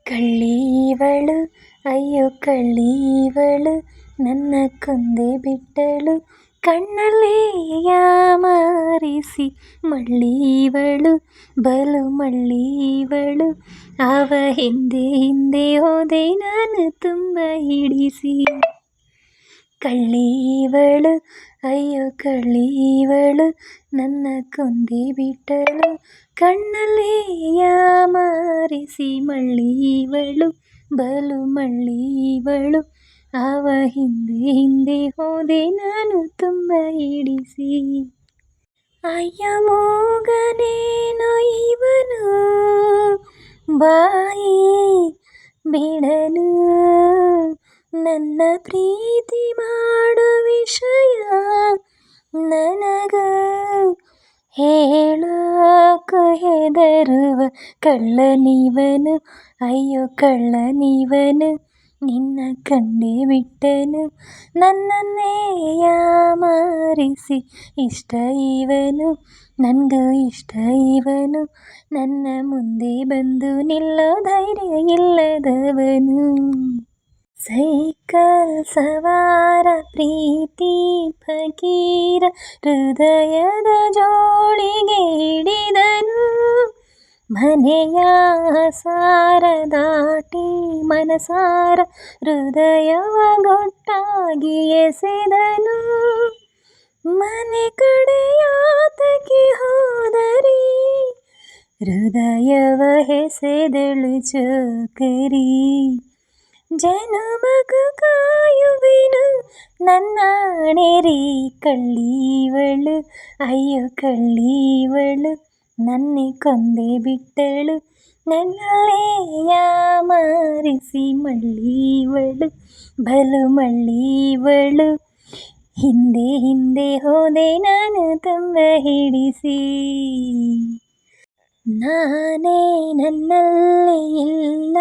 ಕಳ್ಳೀವಳು ಅಯ್ಯೋ ಕಳ್ಳೀವಳು ನನ್ನ ಕೊಂದೆ ಬಿಟ್ಟಳು, ಕಣ್ಣಲ್ಲೇ ಯಾಮಾರಿಸಿ ಮಳ್ಳೀವಳು ಬಲು ಮಳ್ಳೀವಳು. ಅವ ಹಿಂದೆ ಹಿಂದೆ ಹೋದೆ ನಾನು ತುಂಬ ಹಿಡಿಸಿ. ಕಳ್ಳೀವಳು ಅಯ್ಯೋ ಕಳ್ಳೀವಳು ನನ್ನ ಕೊಂದೆ ಬಿಟ್ಟಳು, ಕಣ್ಣಲ್ಲೇ ಯಾಮಾರಿಸಿ ಮಳ್ಳೀವಳು ಬಲು ಮಳ್ಳೀವಳು. ಅವ ಹಿಂದೆ ಹಿಂದೆ ಹೋದೆ ನಾನು ತುಂಬ ಹಿಡಿಸಿ. ಅಯ್ಯ ಮೂಗನೇನೋ ಇವನು ಬಾಯಿ ಬಿಡನು, ನನ್ನ ಪ್ರೀತಿ ಮಾಡೋ ವಿಷಯ ನನಗ ಹೇಳೋಕು ಹೆದರುವ ಕಳ್ಳನಿವನು ಅಯ್ಯೋ ಕಳ್ಳನಿವನು. ನಿನ್ನ ಕಂಡೇ ಬಿಟ್ಟನು ನನ್ನನ್ನೇ ಯಾಮಾರಿಸಿ, ಇಷ್ಟ ಇವನು ನನಗೂ ಇಷ್ಟ ಇವನು, ನನ್ನ ಮುಂದೆ ಬಂದು ನಿಲ್ಲೋ ಧೈರ್ಯ ಇಲ್ಲದವನು. ಸೈಕಲ್ ಸವಾರ ಪ್ರೀತಿ ಫಕೀರ ಹೃದಯದ ಜೋಳಿಗೆ ಹಿಡಿದನು, ಮನೆಯ ಸಾರ ದಾಟಿ ಮನಸಾರ ಹೃದಯವ ಗೊಟ್ಟಾಗಿ ಎಸೆದನು. ಮನೆ ಕಡೆಯಾತಕ್ಕೆ ಹೋದರಿ ಹೃದಯವ ಎಸೆದಳು ಚೋಕರಿ. ಜನುಮಗೂ ಕಾಯುವೆನು ನನ್ನಾಣೆರಿ, ಕಳ್ಳೀವಳು ಅಯ್ಯೋ ಕಳ್ಳೀವಳು ನನ್ನೆ ಕೊಂದೆ ಬಿಟ್ಟಳು, ನನ್ನಲ್ಲೇ ಯಾಮಾರಿಸಿ ಮಳ್ಳೀವಳು ಬಲು ಮಳ್ಳೀವಳು. ಹಿಂದೆ ಹಿಂದೆ ಹೋದೆ ನಾನು ತುಂಬ ಹಿಡಿಸಿ. ನಾನೇ ನನ್ನಲ್ಲಿ ಇಲ್ಲ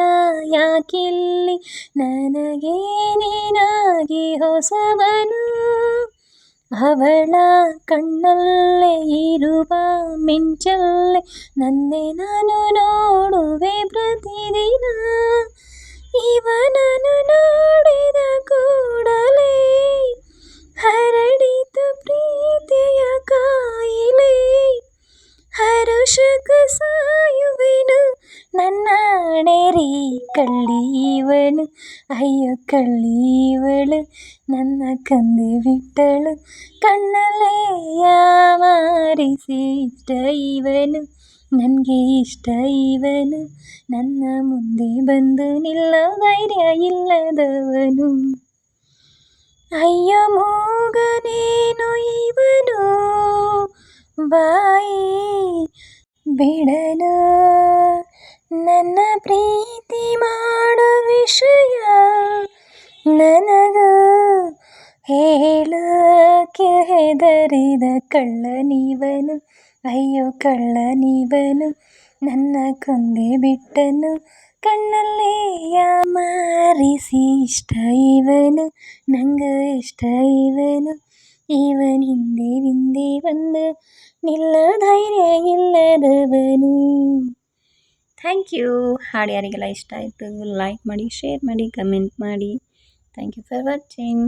ಯಾಕಿಲ್ಲಿ, ನನಗೆ ನೀನಾಗಿ ಹೊಸವನು. ಅವಳ ಕಣ್ಣಲ್ಲೇ ಇರುವ ಮಿಂಚಲ್ಲೇ ನನ್ನೆ ನಾನು ನೋಡುವೆ ಪ್ರತಿದಿನ. ಇವನನ್ನು ನೋಡಿದ ಕೂಡಲೇ ಹರಡಿತು ಪ್ರೀತಿಯ ಕಾಯಿಲೆ, ಹರುಷಕ ಸಾಯುವೆನು ನನ್ನಾಣೆರಿ. ಕಳ್ಳೀವಳು ಅಯ್ಯೋ ಕಳ್ಳೀವಳು ನನ್ನ ಕೊಂದೆ ಬಿಟ್ಟಳು, ಕಣ್ಣಲ್ಲೇ ಯಾಮಾರಿಸಿ, ಇಷ್ಟ ಇವನು ನನಗೆ ಇಷ್ಟ ಇವನು, ನನ್ನ ಮುಂದೆ ಬಂದು ನಿಲ್ಲೋ ಧೈರ್ಯ ಇಲ್ಲದವನು. ಅಯ್ಯೋ ಮೂಗನೇನು ಇವನು ಬಾಯಿ ಬಿಡನು, ನನ್ನ ಪ್ರೀತಿ ಮಾಡೋ ವಿಷಯ ನನಗೂ ಹೇಳೋಕೆ ಹೆದರಿದ ಕಳ್ಳನಿವನು ಅಯ್ಯೋ ಕಳ್ಳನಿವನು, ನನ್ನ ಕೊಂದೆ ಬಿಟ್ಟನು ಕಣ್ಣಲ್ಲೇ ಯಾಮಾರಿಸಿ, ಇಷ್ಟ ಇವನು ನಂಗೂ ಇಷ್ಟ ಇವನು, ಇವನ್ ಹಿಂದೆ ಹಿಂದೆ ಬಂದು ನಿಲ್ಲೋ ಧೈರ್ಯ ಇಲ್ಲದವನು. Thank you. ಹಾಡು ಯಾರಿಗೆಲ್ಲ ಇಷ್ಟ ಆಯಿತು ಲೈಕ್ ಮಾಡಿ, ಶೇರ್ ಮಾಡಿ, ಕಮೆಂಟ್ ಮಾಡಿ. Thank you for watching.